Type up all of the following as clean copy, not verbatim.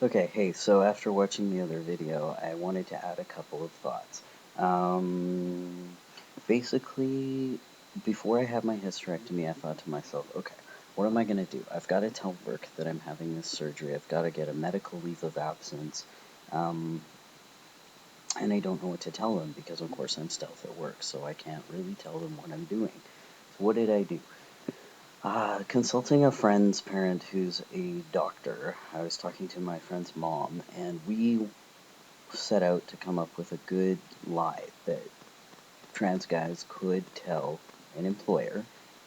Okay, hey, so after watching the other video, I wanted to add a couple of thoughts. Um, Basically, before I had my hysterectomy, I thought to myself, okay, what am I going to do? I've got to tell work that I'm having this surgery. I've got to get a medical leave of absence. Um, and I don't know what to tell them because, of course, I'm stealth at work, so I can't really tell them what I'm doing. So what did I do? Consulting a friend's parent who's a doctor, I was talking to my friend's mom, and we set out to come up with a good lie that trans guys could tell an employer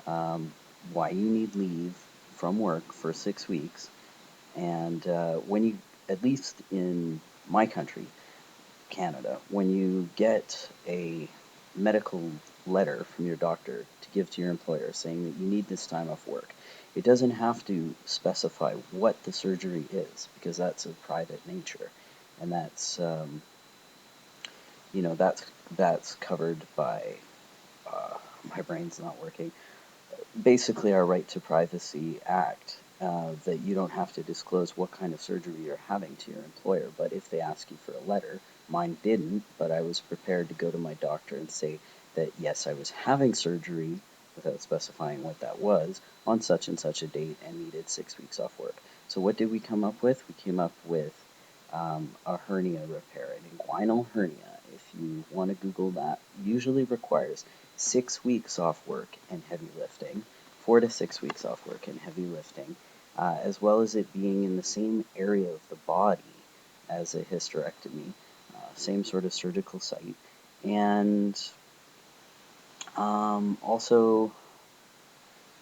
um, why you need leave from work for 6 weeks. And when you, at least in my country, Canada, when you get a medical letter from your doctor to give to your employer saying that you need this time off work, it doesn't have to specify what the surgery is because that's of private nature, and that's covered by uh, my brain's not working. Basically, our Right to Privacy Act. That you don't have to disclose what kind of surgery you're having to your employer. But if they ask you for a letter, mine didn't, but I was prepared to go to my doctor and say that yes, I was having surgery without specifying what that was on such and such a date and needed 6 weeks off work. So what did we come up with? We came up with a hernia repair, an inguinal hernia. If you want to Google that, usually requires 6 weeks off work and heavy lifting, 4 to 6 weeks off work and heavy lifting, as well as it being in the same area of the body as a hysterectomy, same sort of surgical site. And also,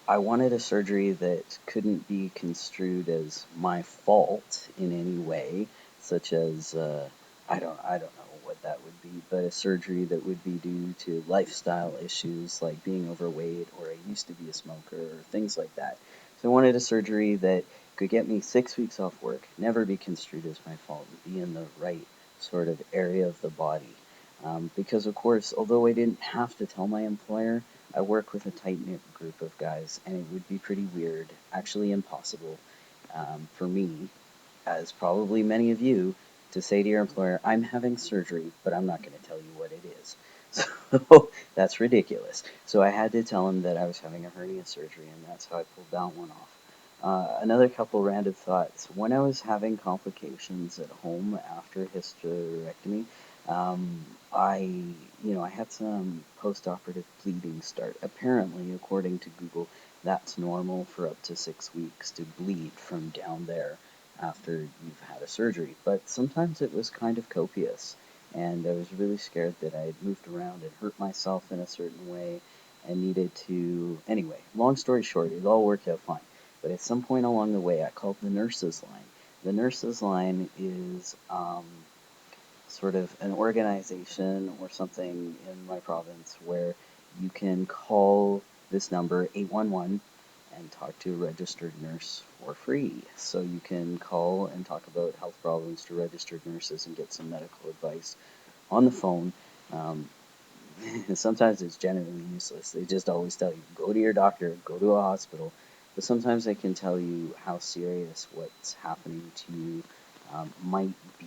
I wanted a surgery that couldn't be construed as my fault in any way, such as I don't know what that would be, but a surgery that would be due to lifestyle issues like being overweight or I used to be a smoker or things like that. So I wanted a surgery that could get me 6 weeks off work, never be construed as my fault, and be in the right sort of area of the body. Because of course, although I didn't have to tell my employer, I work with a tight knit group of guys, and it would be pretty weird, actually impossible, for me, as probably many of you, to say to your employer, I'm having surgery, but I'm not going to tell you what it is. So that's ridiculous. So I had to tell him that I was having a hernia surgery, and that's how I pulled that one off. Another couple random thoughts. When I was having complications at home after hysterectomy, I, I had some post-operative bleeding start. Apparently, according to Google, that's normal for up to 6 weeks to bleed from down there after you've had a surgery. But sometimes it was kind of copious, and I was really scared that I had moved around and hurt myself in a certain way and needed to. Anyway, long story short, it all worked out fine. But at some point along the way, I called the nurses line. The nurses line is sort of an organization or something in my province where you can call this number 811 and talk to a registered nurse for free. So you can call and talk about health problems to registered nurses and get some medical advice on the phone. Um, Sometimes it's generally useless. They just always tell you, go to your doctor, go to a hospital. But sometimes they can tell you how serious what's happening to you might be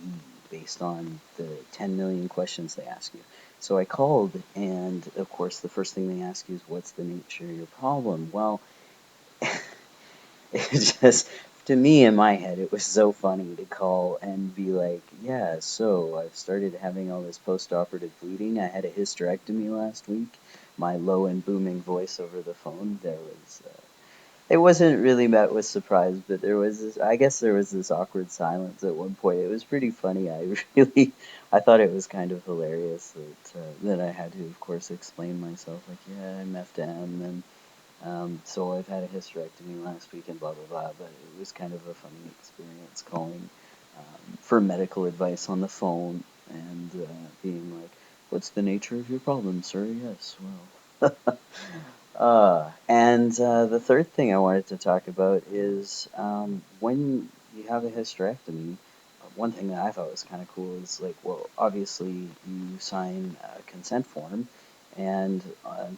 based on the 10 million questions they ask you. So I called, and of course, the first thing they ask you is, what's the nature of your problem? Well, it just, to me in my head, it was so funny to call and be like, yeah, so I've started having all this post-operative bleeding. I had a hysterectomy last week. My low and booming voice over the phone, it wasn't really met with surprise, but I guess there was this awkward silence at one point. It was pretty funny. I thought it was kind of hilarious that I had to, of course, explain myself, like, yeah, I'm FDM, and so I've had a hysterectomy last week and blah blah blah. But it was kind of a funny experience calling for medical advice on the phone and being like, "What's the nature of your problem, sir?" Yes, well. And the third thing I wanted to talk about is when you have a hysterectomy. One thing that I thought was kind of cool is like, well, obviously you sign a consent form, and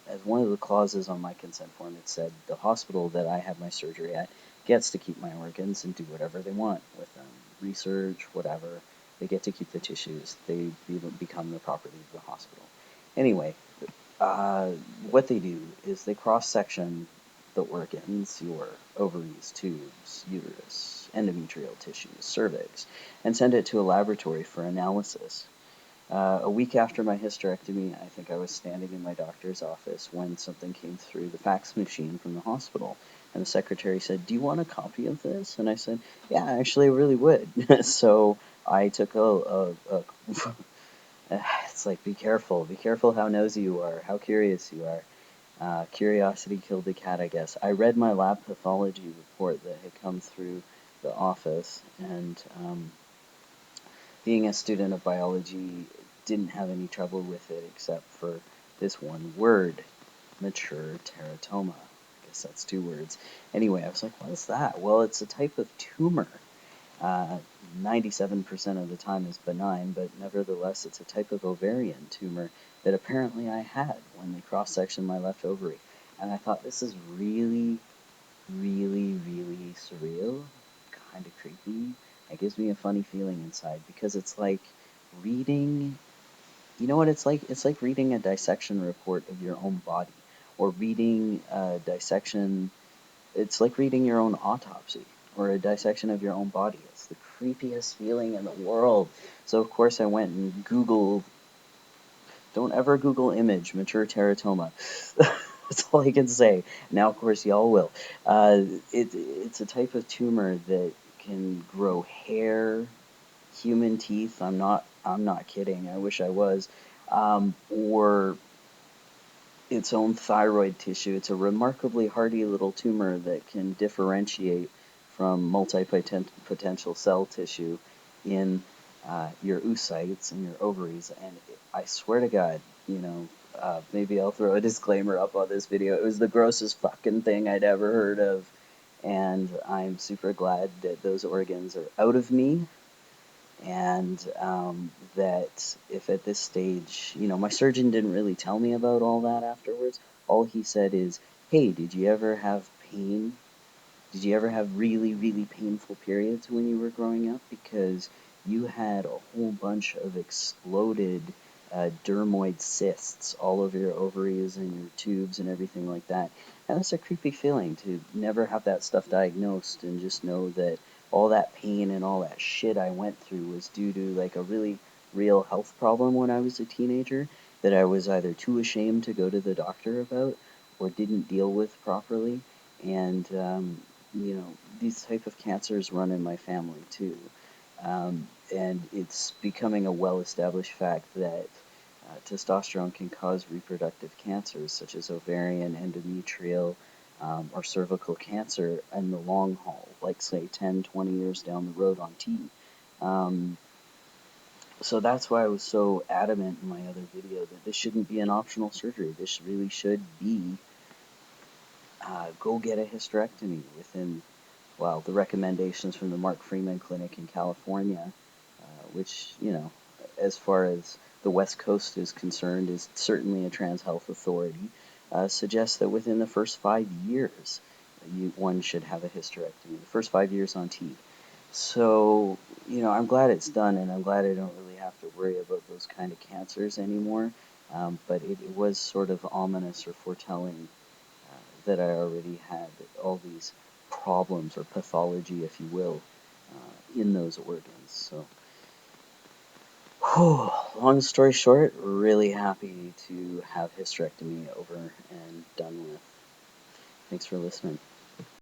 as one of the clauses on my consent form, it said the hospital that I had my surgery at gets to keep my organs and do whatever they want with them. research, whatever. They get to keep the tissues. They become the property of the hospital. Anyway, uh, what they do is they cross-section the organs, your ovaries, tubes, uterus, endometrial tissues, cervix, and send it to a laboratory for analysis. A week after my hysterectomy, I think I was standing in my doctor's office when something came through the fax machine from the hospital. And the secretary said, "Do you want a copy of this?" And I said, "Yeah, actually, I really would." So I took it's like, be careful how nosy you are, how curious you are. Curiosity killed the cat, I guess. I read my lab pathology report that had come through the office, and being a student of biology, didn't have any trouble with it except for this one word, mature teratoma. I guess that's 2 words. Anyway, I was like, what is that? Well, it's a type of tumor. Uh, 97% of the time is benign, but nevertheless, it's a type of ovarian tumor that apparently I had when they cross-sectioned my left ovary. And I thought, this is really, really, really surreal, kind of creepy. It gives me a funny feeling inside because it's like reading, you know what it's like? It's like reading a dissection report of your own body, or reading a dissection, it's like reading your own autopsy or a dissection of your own body. It's the creepiest feeling in the world. So, of course, I went and Googled, don't ever Google image mature teratoma. That's all I can say. Now, of course, y'all will. It's a type of tumor that can grow hair, human teeth. I'm not kidding. I wish I was. Or its own thyroid tissue. It's a remarkably hardy little tumor that can differentiate from multi-potential cell tissue in your oocytes and your ovaries. And I swear to God, maybe I'll throw a disclaimer up on this video. It was the grossest fucking thing I'd ever heard of. And I'm super glad that those organs are out of me, and that if at this stage, my surgeon didn't really tell me about all that afterwards. All he said is, "Hey, did you ever have pain? Did you ever have really, really painful periods when you were growing up? Because you had a whole bunch of exploded dermoid cysts all over your ovaries and your tubes and everything like that." And that's a creepy feeling to never have that stuff diagnosed and just know that all that pain and all that shit I went through was due to like a really real health problem when I was a teenager that I was either too ashamed to go to the doctor about or didn't deal with properly. And these type of cancers run in my family too. And it's becoming a well-established fact that testosterone can cause reproductive cancers such as ovarian, endometrial, or cervical cancer in the long haul, like say 10, 20 years down the road on T. Um, so that's why I was so adamant in my other video that this shouldn't be an optional surgery. This really should be go get a hysterectomy within, well, the recommendations from the Mark Freeman Clinic in California, which, as far as the West Coast is concerned, is certainly a trans health authority, suggests that within the first 5 years, one should have a hysterectomy, the first 5 years on T. So, I'm glad it's done, and I'm glad I don't really have to worry about those kind of cancers anymore. But it was sort of ominous or foretelling that I already had all these problems or pathology, if you will, in those organs. So, long story short, really happy to have hysterectomy over and done with. Thanks for listening.